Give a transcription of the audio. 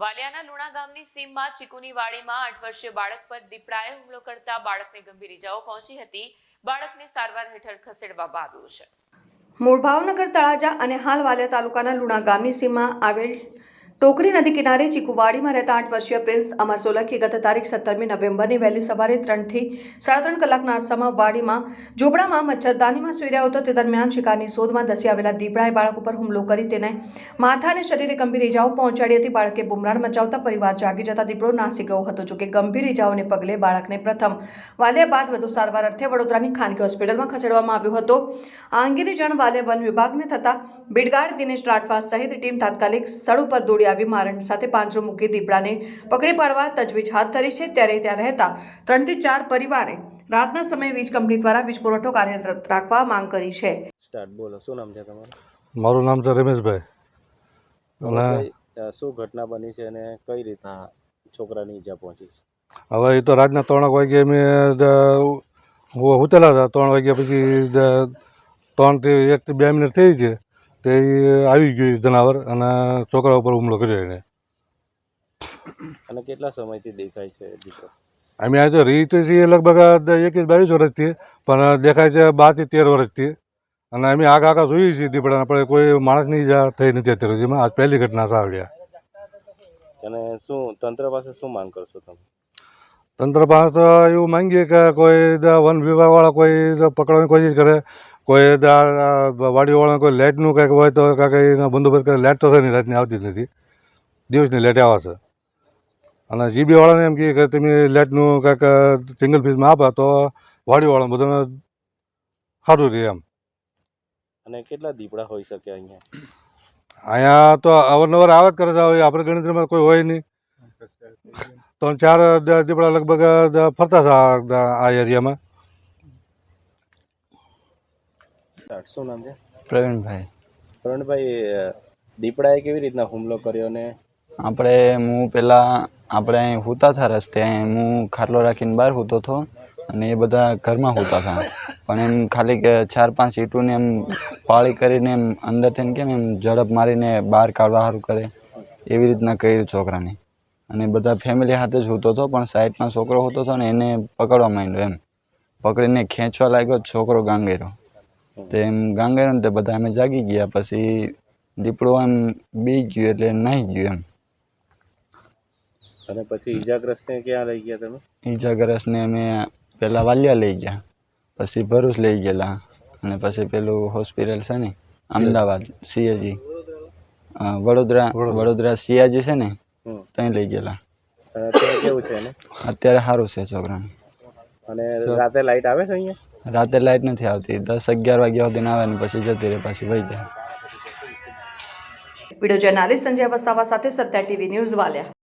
વાલિયાના લુણા ગામની સીમમાં ચીકુની વાડીમાં 8 વર્ષીય બાળક પર દીપડાએ હુમલો કરતા બાળકને ગંભીર ઇજાઓ પહોંચી હતી। બાળકને સારવાર હેઠળ ખસેડવામાં આવ્યું છે। મૂળ ભાવનગર તળાજા અને હાલ વાલિયા તાલુકાના લુણા ગામની સીમમાં આવેલ ટોકરી નદી કિનારે ચીકુવાડીમાં રહેતા 8 વર્ષીય પ્રિન્સ અમર સોલંકી ગત તારીખ 17મી નવેમ્બરની વહેલી સવારે 3 થી 3.5 કલાકના અરસામાં વાડીમાં ઝૂંપડામાં મચ્છરદાનીમાં સૂઈ રહ્યો હતો। તે દરમિયાન શિકારની શોધમાં ધસી આવેલા દીપડાએ બાળક ઉપર હુમલો કરી તેને માથા અને શરીરે ગંભીર ઇજાઓ પહોંચાડી હતી। બાળકે બુમરાણ મચાવતા પરિવાર જાગી જતા દીપડો નાસી ગયો હતો। જોકે ગંભીર ઇજાઓને પગલે બાળકને પ્રથમ વાલિયા બાદ વધુ સારવાર અર્થે વડોદરાની ખાનગી હોસ્પિટલમાં ખસેડવામાં આવ્યો હતો। આ અંગેની જાણ વાલિયા વન વિભાગને થતા બીડગાર્ડ દિનેશ રાઠવા સહિત ટીમ તાત્કાલિક સ્થળ ઉપર દોડી આવી મારણ સાથે પાંજરો મૂકી દીપડાને પકડી પાડવા તજવીજ હાથ ધરી છે। ત્યારે ત્યાં રહેતા 3 થી 4 પરિવારે રાતના સમયે વીજ કંપની દ્વારા વીજ પુરવઠો કાર્યરત રાખવા માંગ કરી છે। સ્ટાર્ટ બોલો, શું નામ છે તમારું? મારું નામ છે રમેશભાઈ। અને શું ઘટના બની છે અને કઈ રીતના છોકરાની ઈજા પહોંચી છે? હવે એ તો રાતના 3 વાગે અમે ઉતરેલા હતા। 3 વાગ્યા પછી 3 થી 1 થી 2 મિનિટ થઈ છે તે આવી ગયું જનાવર અને છોકરા ઉપર હુમલો કર્યો એને। અને કેટલા સમયથી દેખાય છે દીકરો? અમે આ તો રીત છીએ લગભગ 21-22 વર્ષથી, પણ દેખાય છે 12 થી 13 વર્ષથી। અને અમે આગા જોઈએ છીએ દીપડાના, પણ કોઈ માણસની ઈજા થઈ નથી અત્યાર સુધીમાં। આજ પહેલી ઘટના સાંભળ્યા। અને શું તંત્ર પાસે શું માંગ કરશો તમે? તંત્ર પાસે તો એવું માંગીએ કે કોઈ વન વિભાગવાળા કોઈ પકડવાની કોશિશ કરે, કોઈ વાડીવાળાને કોઈ લાઇટનું કંઈક હોય તો કાંઈક એનો બંદોબસ્ત કરે। લાઇટ તો થઈને રાતની આવતી જ નથી, દિવસની લાઇટ આવે છે। અને જીબીવાળાને એમ કહે કે તમે લાઇટનું કાંઈક સિંગલ ફીસમાં આપો તો વાડીવાળાને બધાને સારું રહે એમ। અને કેટલા દીપડા હોઈ શકે અહીંયા? અહીંયા તો અવારનવાર આવે જ કરે છે, આપણે ગણતરીમાં કોઈ હોય નહીં। 3-4 દીપડા લગભગ ફરતા હતા આ એરિયામાં। શું નામ છે? પ્રવીણભાઈ। પ્રવીણભાઈ, દીપડાએ કેવી રીતના હુમલો કર્યો? ને હું પહેલાં આપણે અહીં સૂતા હતા રસ્તે, હું ખાટલો રાખીને બહાર સૂતો હતો અને એ બધા ઘરમાં સૂતા હતા, પણ એમ ખાલી કે 4-5 ઈંટોને એમ પાળી કરીને એમ અંદરથી કેમ એમ ઝડપ મારીને બહાર કાઢવા સારું કરે એવી રીતના કર્યું છોકરાને। અને બધા ફેમિલી સાથે જ સૂતો હતો, પણ સાઈડમાં છોકરો સૂતો હતો ને એને પકડવા માંડ્યો, એમ પકડીને ખેંચવા લાગ્યો, છોકરો ગાંગેરો। તો એમ ગાંગેરો ને તે બધા અમે જાગી ગયા। પછી દીપડો એમ બી ગયું એટલે નાહી ગયું એમ। અને પછી ઈજાગ્રસ્તને ક્યાં લઈ ગયા તમે? ઈજાગ્રસ્તને અમે પહેલાં વાલિયા લઈ ગયા, પછી ભરૂચ લઈ ગયેલા, અને પછી પેલું હોસ્પિટલ છે ને અમદાવાદ સીએજી, વડોદરા સીએજી છે ને ત્યાં લઈ ગયેલા। અત્યારે કેવું છે એને? અત્યારે સારું છે છોકરાને। અને રાતે લાઇટ આવે છે અહીંયા? રાતે લાઇટ નથી આવતી, 10-11 વાગ્યા સુધી આવે ને પછી જતી રહે, પછી વહી જાય। વિડીયો જર્નાલિસ્ટ સંજય વસાવા સાથે સત્યા ટીવી ન્યૂઝ વાલિયા।